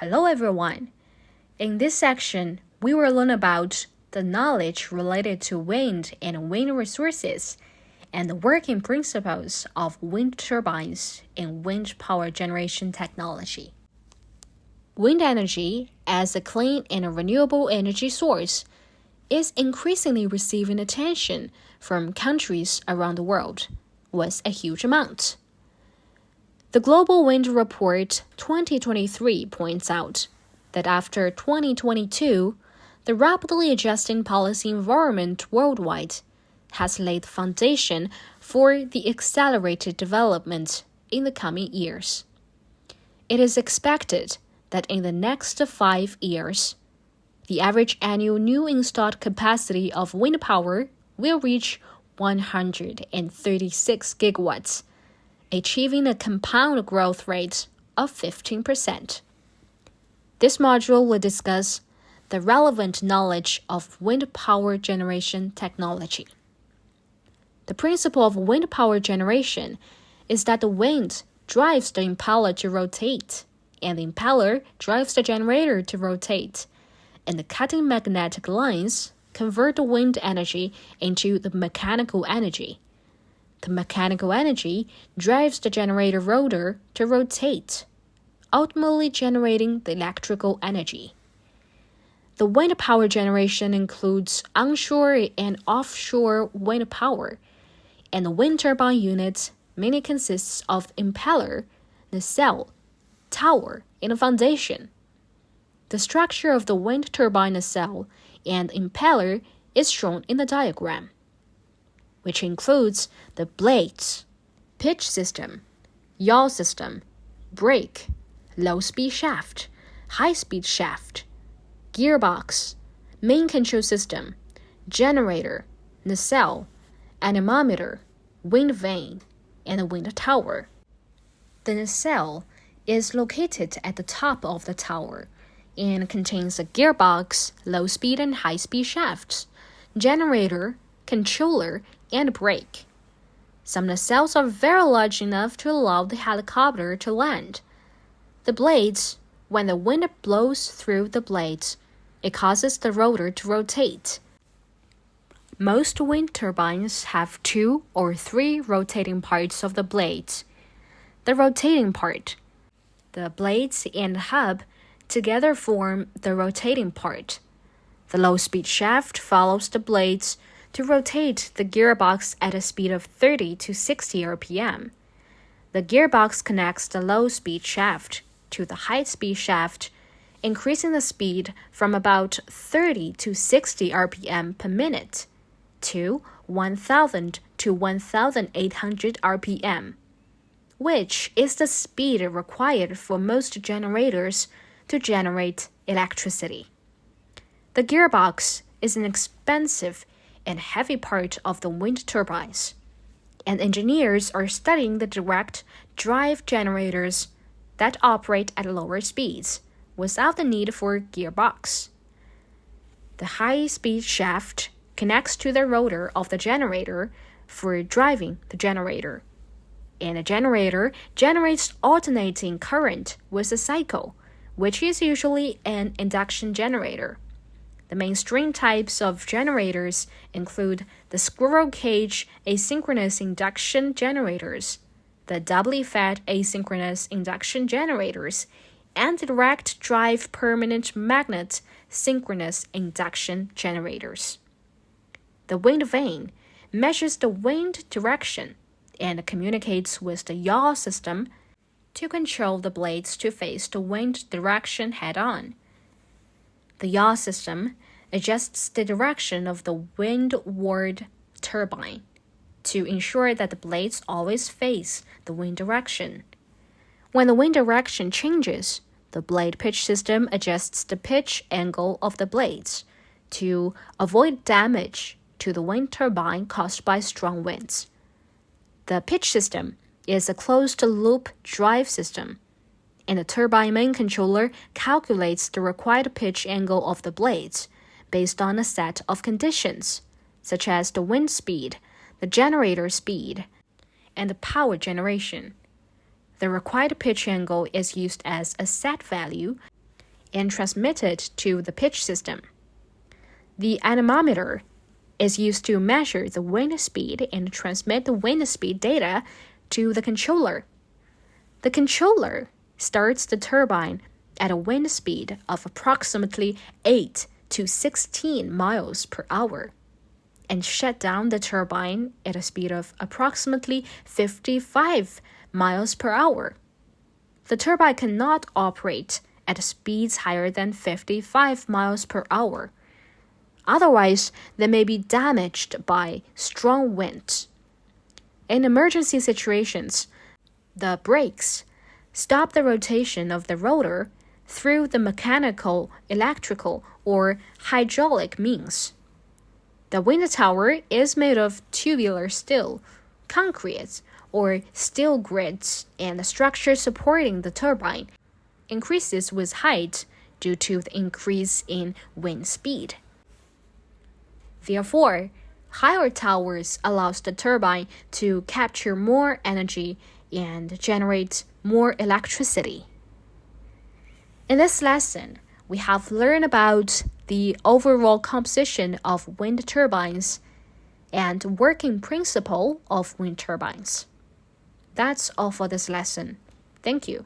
Hello everyone! In this section, we will learn about the knowledge related to wind and wind resources and the working principles of wind turbines in wind power generation technology. Wind energy, as a clean and renewable energy source, is increasingly receiving attention from countries around the world, with a huge amount. The Global Wind Report 2023 points out that after 2022, the rapidly adjusting policy environment worldwide has laid the foundation for the accelerated development in the coming years. It is expected that in the next 5 years, the average annual new installed capacity of wind power will reach 136 gigawatts, achieving a compound growth rate of 15%. This module will discuss the relevant knowledge of wind power generation technology. The principle of wind power generation is that the wind drives the impeller to rotate, and the impeller drives the generator to rotate, and the cutting magnetic lines convert the wind energy into the mechanical energy. The mechanical energy drives the generator rotor to rotate, ultimately generating the electrical energy. The wind power generation includes onshore and offshore wind power, and the wind turbine unit mainly consists of impeller, nacelle, tower, and a foundation. The structure of the wind turbine nacelle and impeller is shown in the diagram, which includes the blades, pitch system, yaw system, brake, low-speed shaft, high-speed shaft, gearbox, main control system, generator, nacelle, anemometer, wind vane, and a wind tower. The nacelle is located at the top of the tower and contains a gearbox, low-speed and high-speed shafts, generator, controller, and brake. Some nacelles are very large enough to allow the helicopter to land. The blades, when the wind blows through the blades, it causes the rotor to rotate. Most wind turbines have 2 or 3 rotating parts of the blades. The rotating part, the blades and hub together form the rotating part. The low-speed shaft follows the blades to rotate the gearbox at a speed of 30 to 60 RPM. The gearbox connects the low-speed shaft to the high-speed shaft, increasing the speed from about 30 to 60 RPM per minute to 1,000 to 1,800 RPM, which is the speed required for most generators to generate electricity. The gearbox is an expensive and heavy part of the wind turbines, and engineers are studying the direct drive generators that operate at lower speeds without the need for a gearbox. The high-speed shaft connects to the rotor of the generator for driving the generator, and the generator generates alternating current with a cycle, which is usually an induction generator. The mainstream types of generators include the squirrel cage asynchronous induction generators, the doubly fed asynchronous induction generators, and the direct drive permanent magnet synchronous induction generators. The wind vane measures the wind direction and communicates with the yaw system to control the blades to face the wind direction head-on. The yaw system adjusts the direction of the windward turbine to ensure that the blades always face the wind direction. When the wind direction changes, the blade pitch system adjusts the pitch angle of the blades to avoid damage to the wind turbine caused by strong winds. The pitch system is a closed-loop drive system, and the turbine main controller calculates the required pitch angle of the blades based on a set of conditions, such as the wind speed, the generator speed, and the power generation. The required pitch angle is used as a set value and transmitted to the pitch system. The anemometer is used to measure the wind speed and transmit the wind speed data to the controller. The controller starts the turbine at a wind speed of approximately 8 to 16 miles per hour and shut down the turbine at a speed of approximately 55 miles per hour. The turbine cannot operate at speeds higher than 55 miles per hour. Otherwise, they may be damaged by strong winds. In emergency situations, the brakes stop the rotation of the rotor through the mechanical, electrical, or hydraulic means. The wind tower is made of tubular steel, concrete, or steel grids, and the structure supporting the turbine increases with height due to the increase in wind speed. Therefore, higher towers allows the turbine to capture more energy and generate more electricity. In this lesson, we have learned about the overall composition of wind turbines and working principle of wind turbines. That's all for this lesson. Thank you.